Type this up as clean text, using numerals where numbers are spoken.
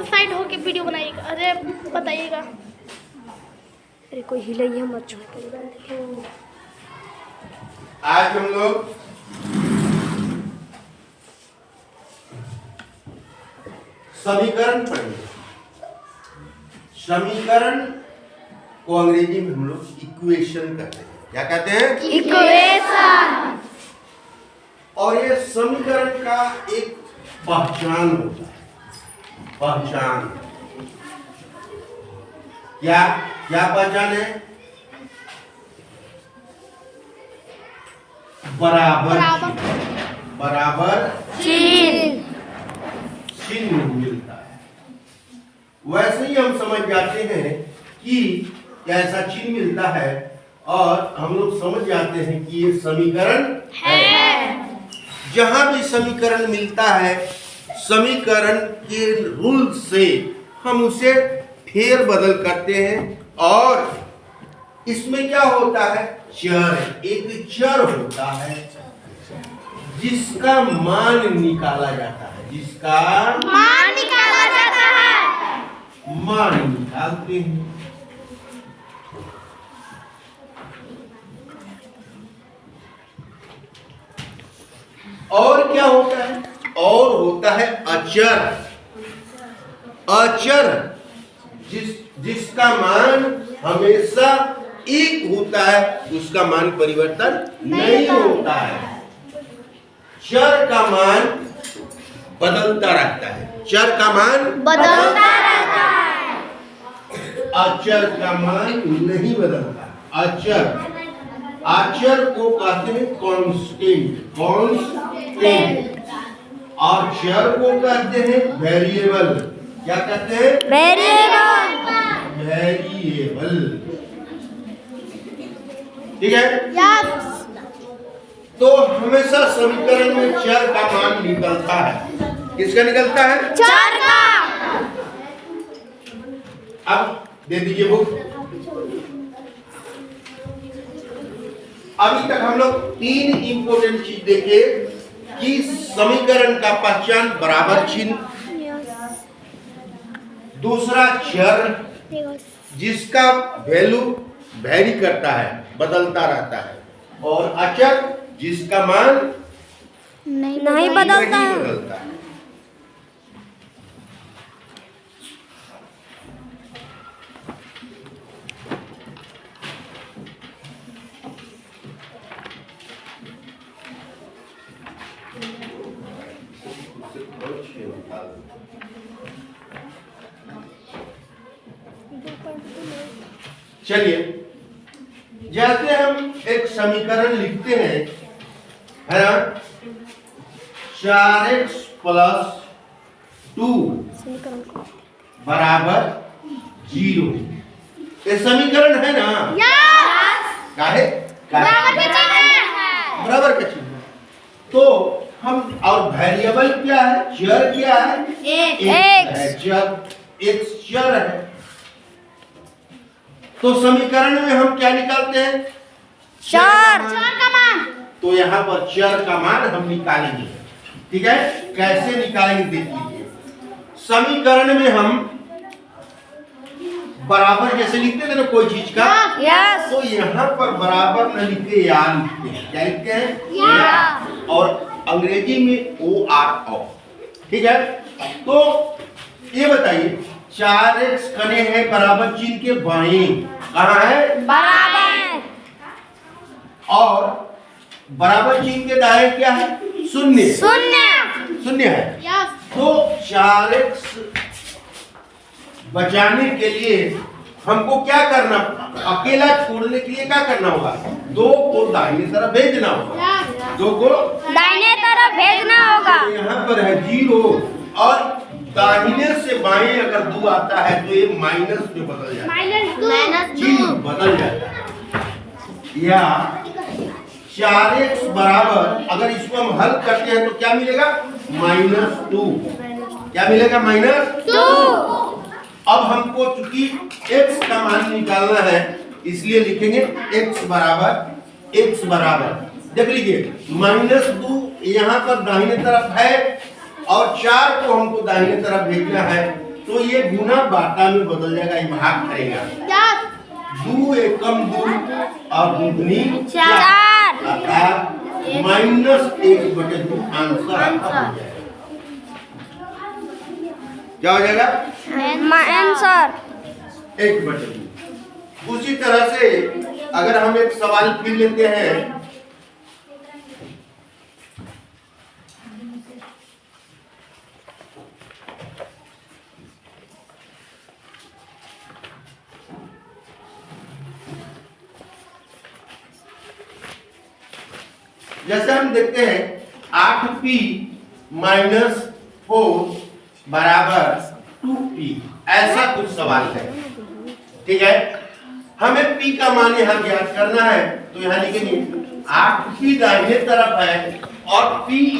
Side होके video बनाइएगा, अरे बताइएगा। अरे कोई हिलाइए मत छोड़। आज हम लोग समीकरण पढ़ेंगे। समीकरण को अंग्रेजी में हम लोग इक्वेशन कहते हैं। क्या कहते हैं? इक्वेशन। और ये समीकरण का एक पहचान होता है। पहचान क्या क्या पहचान है? बराबर चिन्ह मिलता है। वैसे ही हम समझ जाते हैं कि ऐसा चिन्ह मिलता है और हम लोग समझ जाते हैं कि ये समीकरण है। जहां भी समीकरण मिलता है, समीकरण के रूल से हम उसे फेर बदल करते हैं और इसमें क्या होता है? चर, एक चर होता है जिसका मान निकाला जाता है। जिसका मान निकाला जाता है। मान निकालते हैं। और क्या होता है? और होता है अचर। अचर जिसका मान हमेशा एक होता है, उसका मान परिवर्तन नहीं होता है। चर का मान बदलता रहता है। चर का मान बदलता रहता है। अचर का मान नहीं बदलता। अचर को कहते हैं कांस्टेंट। और चर को कहते हैं वेरिएबल। क्या कहते हैं? वेरिएबल। ठीक है? तो हमेशा समीकरण में चर का मान निकलता है। किसका निकलता है? चर का। अब दे दीजिए बुक। अभी तक हम लोग तीन इंपोर्टेंट चीज देखे कि समीकरण का पहचान बराबर चिन्ह, दूसरा चर जिसका वैल्यू वेरी करता है, बदलता रहता है, और अचर जिसका मान नहीं बदलता है। चलिए, जैसे हम एक समीकरण लिखते हैं, है ना? 4x + 2 बराबर 0। ये समीकरण है ना? काहे? बराबर का चिन्ह। तो हम, और वेरिएबल क्या है? चर क्या है? एक चर है। तो समीकरण में हम क्या निकालते हैं? चर का मान। तो यहाँ पर चर का मान हम निकालेंगे। ठीक है? कैसे निकालेंगे देख लीजिए। समीकरण में हम बराबर जैसे लिखते थे ना कोई चीज का, तो यहाँ पर बराबर न लिखे या लिखते हैं। क्या लिखते हैं? या। और अंग्रेजी में OR। ठीक है? तो ये बताइए, 4x कने है बराबर चिन्ह के बाएं, कहाँ है? बराबर। और बराबर चिन्ह के दाएं क्या है? शून्य है। तो 4x बचाने के लिए हमको क्या करना? अकेला छोड़ने के लिए क्या करना होगा? 2 को दाहिने तरफ भेजना होगा। 2 को दाहिने तरफ भेजना होगा। तो यहाँ पर है 0 और दाहिने से बाएं अगर 2 आता है तो ये माइनस में बदल जाता है। चिन्ह बदल जाता है। या 4x बराबर, अगर इसको हम हल करते हैं तो क्या मिलेगा? -2। क्या मिलेगा? -2। अब हमको चूंकि x का मान निकालना है, इसलिए लिखेंगे x बराबर देख लीजिए -2 यहाँ पर दाहिने तरफ है और 4 को हमको दाहिने तरफ भेजना है, तो ये गुना बाटा में बदल जाएगा, ये भाग करेगा। 2 एकम 2 और दुगनी 4 अर्थात -1/2 आंसर आपका हो जाएगा। क्या हो जाएगा? आंसर 1/2। उसी तरह से अगर हम एक सवाल फिर लेते हैं, जैसे हम देखते हैं 8p - 4 बराबर 2p, ऐसा कुछ सवाल है। ठीक है, हमें p का मान यहाँ ज्ञात करना है, तो यहाँ लिखेंगे 8p दाहिने तरफ है और p